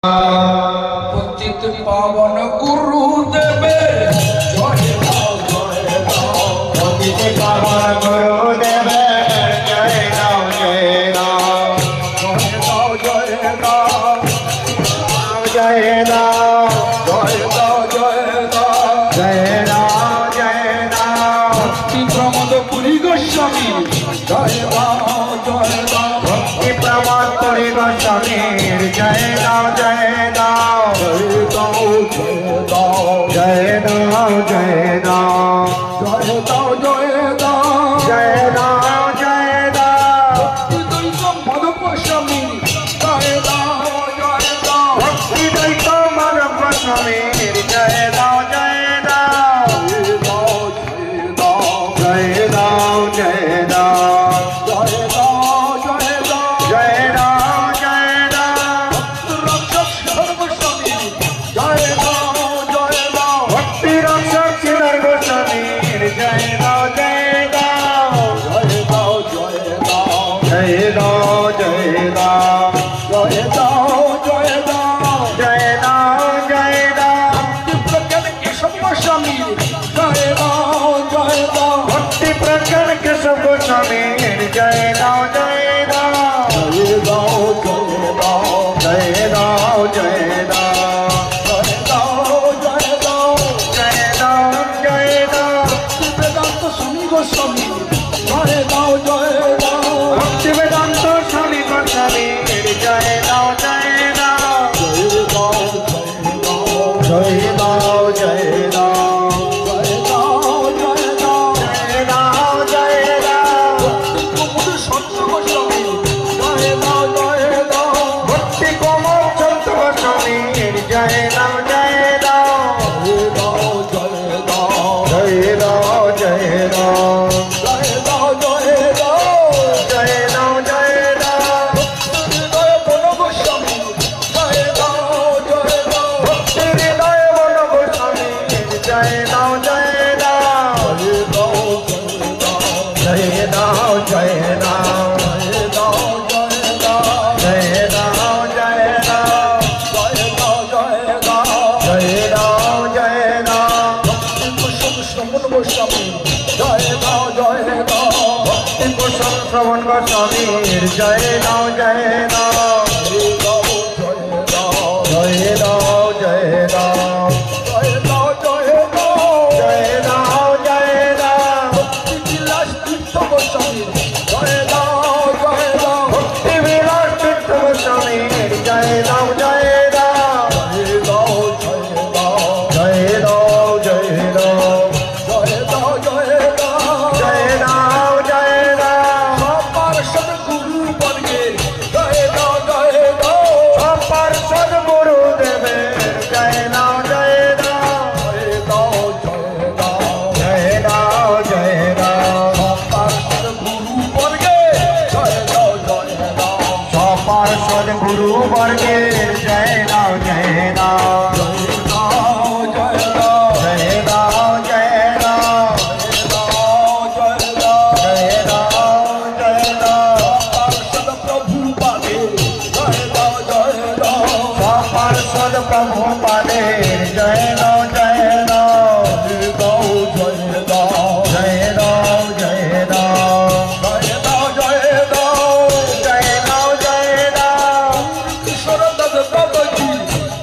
পতিত পাবন গুরুদেবে জয় দাও জয় দাও। পতিত পাবন গুরুদেবে জয় দাও জয় দাও। জয় দাও জয় দাও জয় দাও জয় দাও জয় দাও জয় দাও জয় দাও। ভক্তি প্রমোদ পুরী গোস্বামী জয় দাও জয় দাও। ভক্তি প্রমোদ পুরী গোস্বামীর জয় দাও জয় দাও। জয় দাও জয় দাও জয় দাও জয় দাও। জয় দাও জয় দাও জয় দাও জয় দাও। ভক্তি দৈত মদ গোস্বামী জয় দাও জয় দাও। ভক্তি দ্বৈত মাধব গোস্বামীর জয় দাও জয় দাও। জয় দাও জয় দাও জয় দাও জয় দাও। জয় দাও জয় দাও জয় দাও জয় দাও। রক্ষক সর্বস্বামী জয় দাও জয় দাও। ভক্তি রক্ষক শ্রীধর গোস্বামীর জয় দাও জয় দাও। জয় দাও জয় দাও জয় দাও জয় দাও। জয় দাও জয় দাও। জয় দাও জয় দাও। প্রজ্ঞান কেশব গোস্বামী জয় দাও জয় দাও। ভক্তি প্রজ্ঞান কেশব গোস্বামীর জয় দাও জয় দাও। জয় দাও জয় দাও জয় দাও জয় দাও। জয় দাও জয় দাও। জয় দাও জয় দাও। বেদান্ত স্বামী গোস্বামী জয় দাও জয় দাও। ভক্তি বেদান্ত স্বামী গোস্বামীর জয় দাও জয় দাও। জয় দাও জয় দাও জয় দাও জয় দাও। জয় দাও জয় জয় দাও। দাও জয় দাও। কুমুদ সত্য গোস্বামী জয় দাও জয় দাও। ভক্তি কোমল চন্দ্র গোস্বামীর জয় দাও জয় দাও। জয় দাও জয় দাও জয় দাও জয় দাও। জয় দাও জয় দাও। জয় দাও জয় দাও। হৃদয় বন গোস্বামী জয় দাও জয় দাও। ভক্তি হৃদয় বল গোস্বামীর জয় দাও জয় দাও। জয় দাও জয় দাও। জয় দাও জয় দাও। জয় দাও জয় দাও। ভক্তি কুশল শ্রবণ গোস্বামীর জয় দাও জয় দাও। জয় দাও জয় দাও। জয় দাও জয় দাও। ভক্তি বিলাস তীর্থ গোস্বামীর জয় দাও জয় দাও। জয় দাও জয় দাও। জয় দাও জয় দাও। পার্ষদ গুরু বর্গে জয় দাও জয় দাও। পার্ষদ গুরুদেবের জয় দাও জয় দাও। জয় দাও জয় দাও। পার্ষদ গুরু বর্গে জয় দাও জয় দাও। পার্ষদ গুরু বর্গের জয় দাও জয় দাও। জয় দাও জয় দাও জয় দাও। জয় দাও জয় দাও জয় দাও। পার্ষদ প্রভু পাদে জয় দাও জয় দাও। পার্ষদ প্রভু পাদের জয় দাও জয় দাও। জয় দাও জয় দাও জয় দাও। জয় দাও জয় দাও। জয় দাও জয় দাও। কিশোর দাস বাবাজি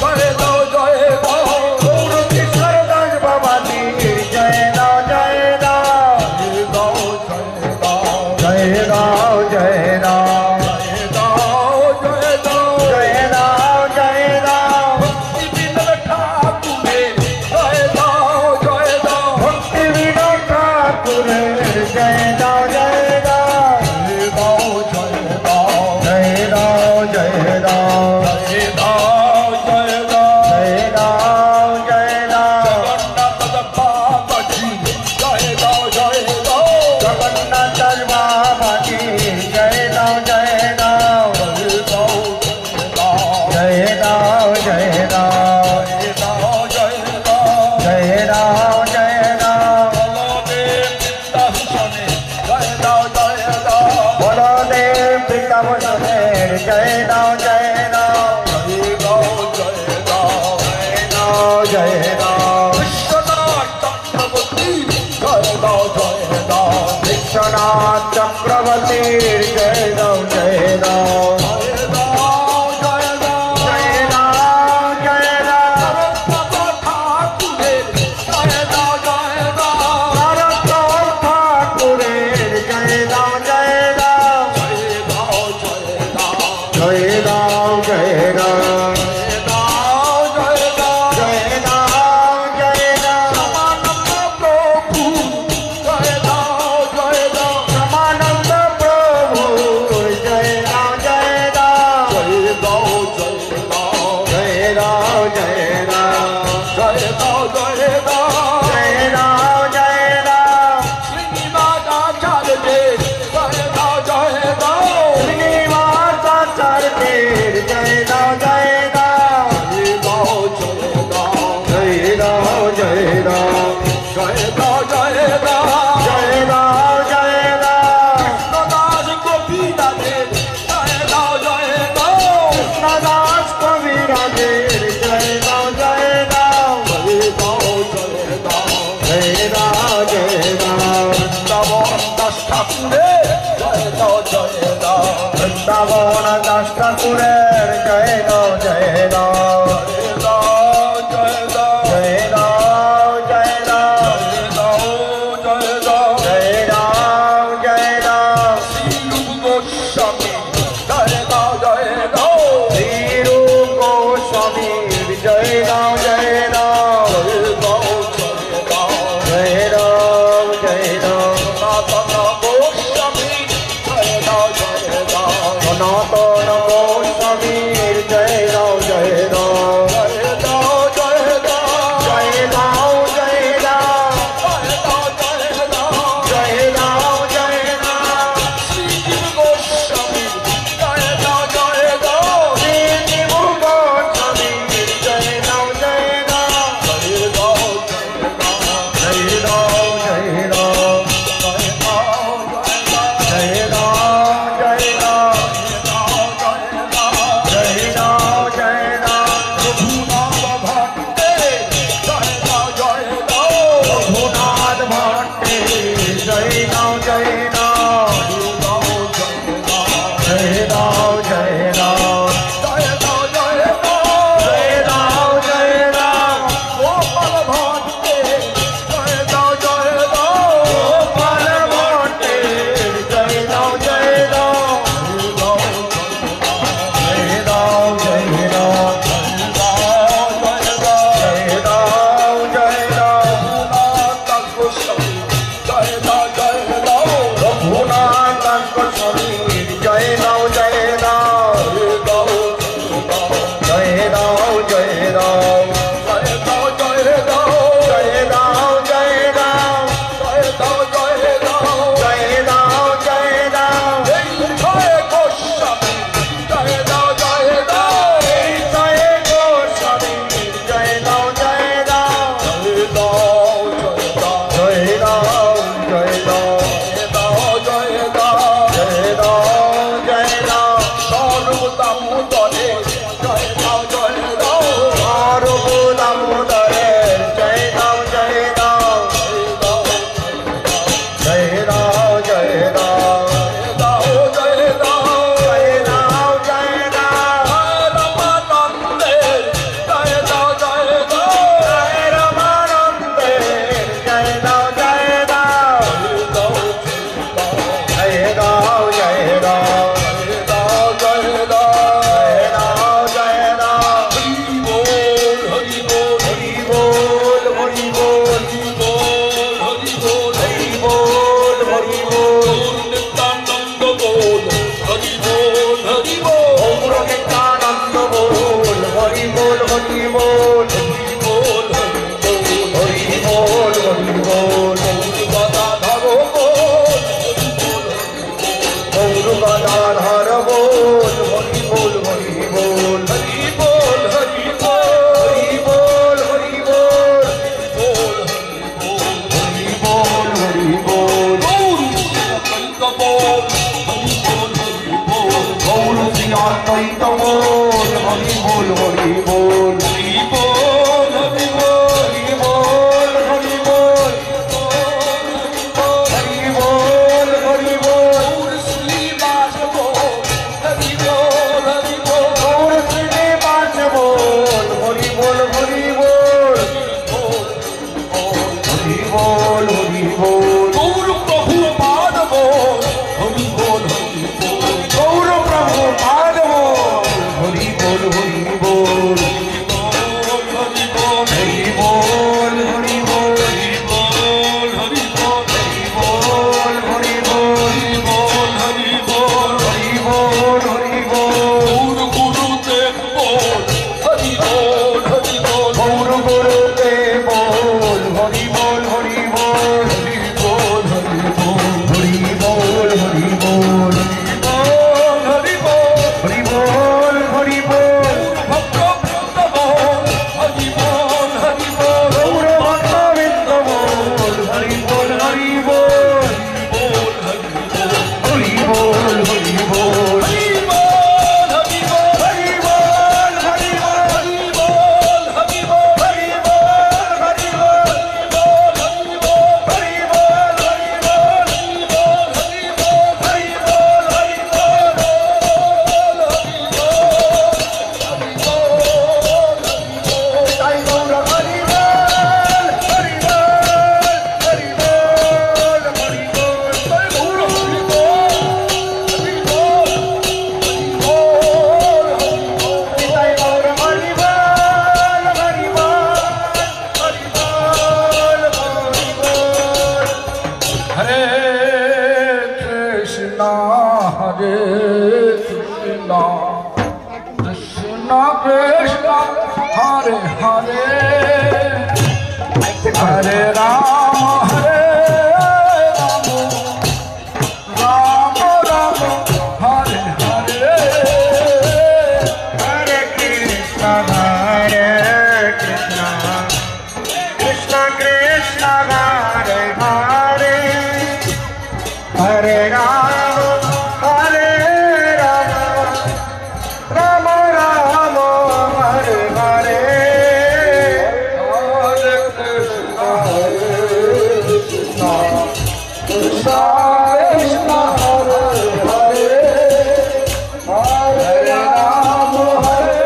জয় দাও জয় দাও। গৌর কিশোর দাস বাবাজির জয় দাও জয় দাও। জয় দাও জয় দাও। জয় দাও জয় দাও। জয় দাও জয় দাও। ঠাকুরের जय राम जय दाओ जय दाओ जय राम जय राम श्रीनिवासाचार्य जय दाओ जय दाओ श्रीनिवासाचार्य जय राम जय राम जय दाओ जय दाओ जय राम जय राम जय दाओ जय दाओ जय राम जय राम कृष्णदास गोपीनाथ जय दाओ जय दाओ कृष्णदास कबीरा जय Ram Hare Hare Rama Hare Rama Rama Rama Hare Hare Hare Krishna Hare Krishna Krishna Krishna Hare Hare Hare Rama Hare Rama Rama Rama Hare Hare Hare Krishna Krishna Krishna Hare Hare Hare Rama Hare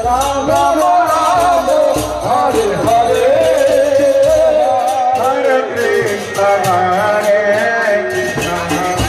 Rama Rama Hare Hare Hare Krishna Hare Krishna Krishna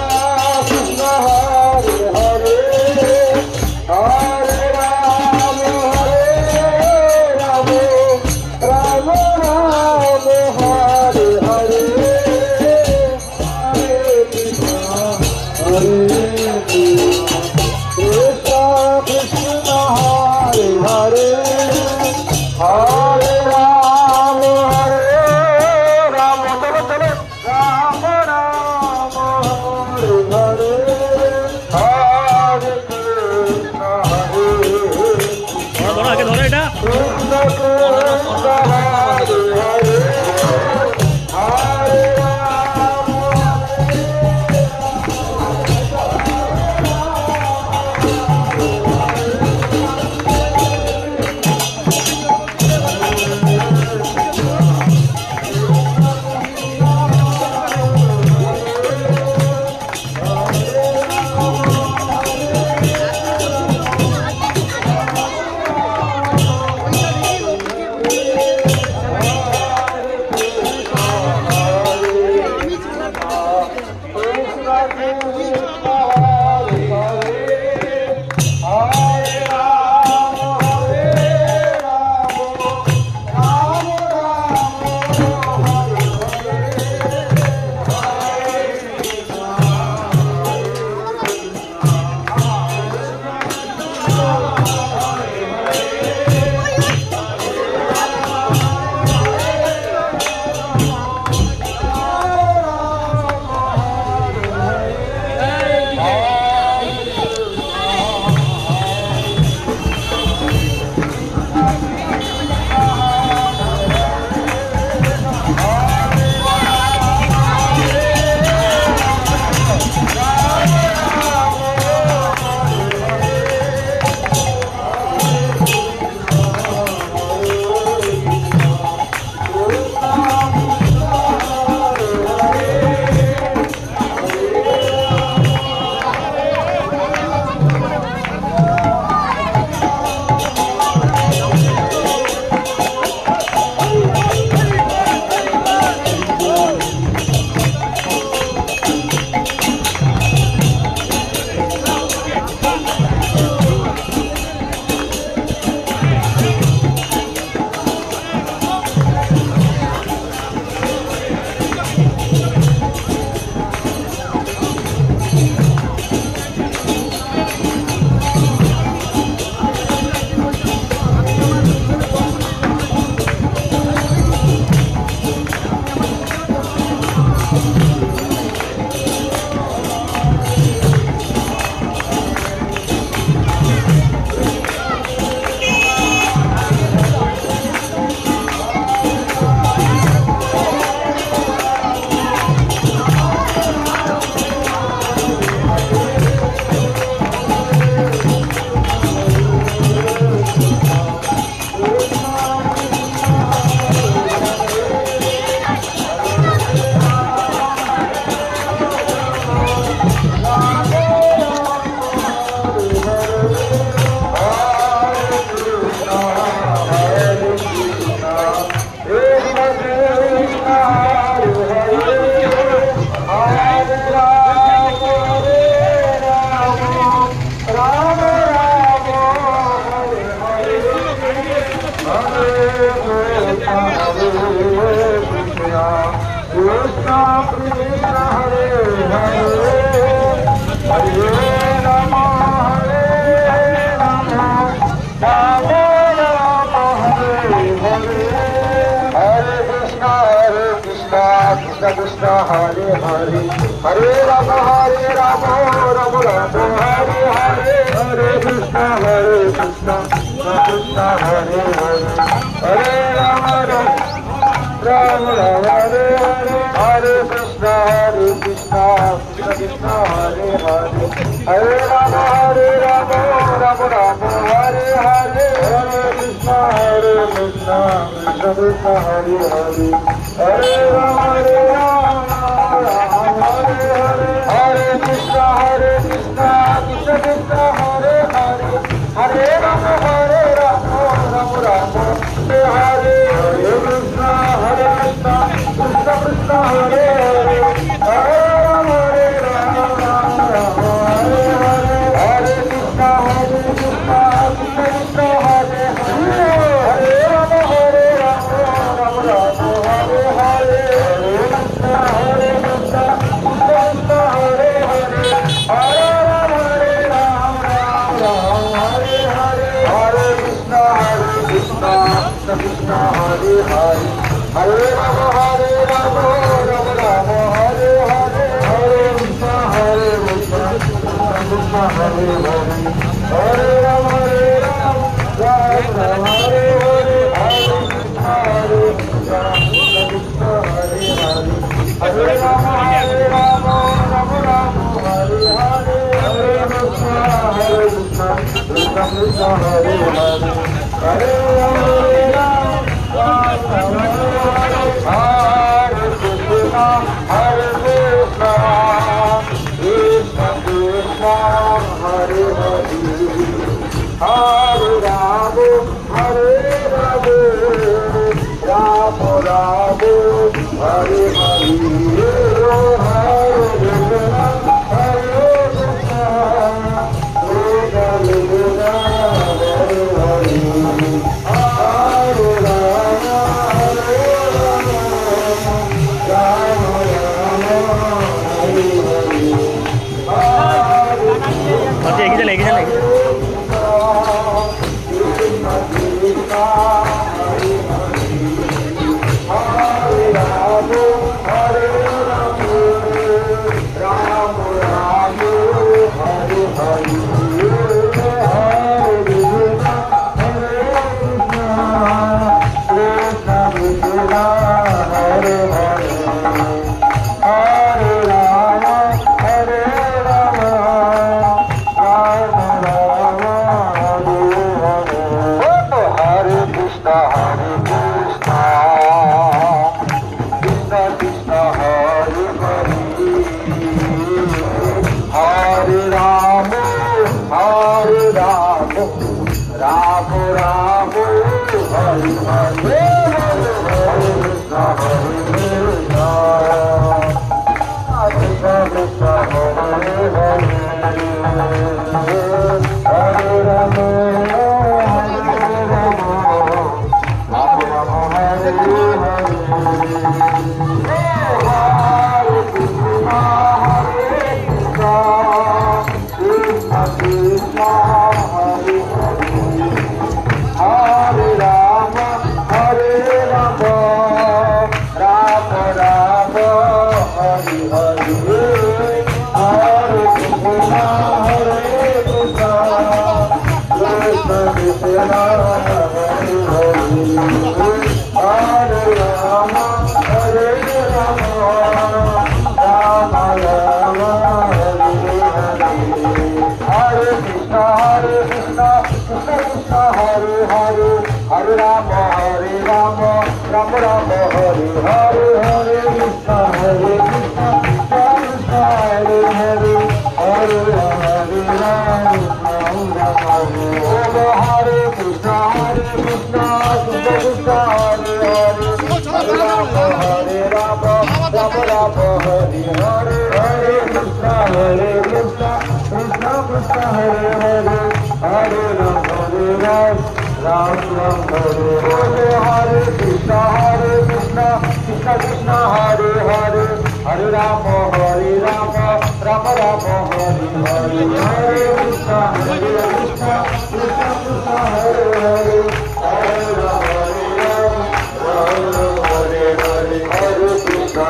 Krishna Hare Hare Hare Rama Hare Rama Rama Hare Hare Hare Hare Rama Rama Rama Hare Hare Hare Krishna Krishna Hare Hare Hare Rama Rama Rama Hare Hare Hare Krishna Krishna Krishna Hare Hare Hare Rama Rama Rama Hare Hare Hare Krishna Krishna Krishna Hare Hare Hare Rama Rama Hare Hare Hare Krishna Krishna Krishna Hare Hare Hare Rama Rama Rama Hare Hare Hare Krishna Krishna Krishna Hare Hare Hare Rama Rama Hare Hare Hare Krishna Krishna Krishna Hare Hare Hare Rama Rama Hare Hare Hare Krishna Krishna Krishna Hare Hare Hare Rama Rama Hare Hare Hare Krishna Krishna Krishna Hare Hare Hare Rama Rama Hare Hare Hare Krishna Krishna Krishna Hare Hare Hare Rama Rama Hare Hare Hare Krishna Krishna Krishna Hare Hare Hare Rama Rama Hare Hare Hare Krishna Krishna Krishna Hare Hare Hare Rama Hare Krishna Krishna Krishna Hare Hare Hare Rama Hare Rama Rama Rama Hare Hare Hare Krishna Hare Krishna Krishna Krishna Hare Hare Hare Rama Hare Rama Rama Rama Hare Hare Hare Krishna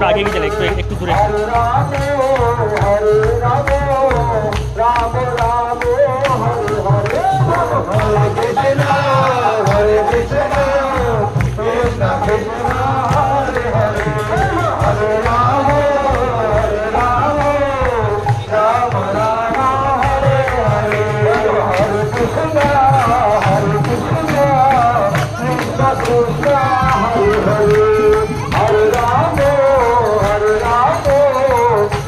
आगे की चले एक दूर Hare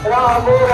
Rama,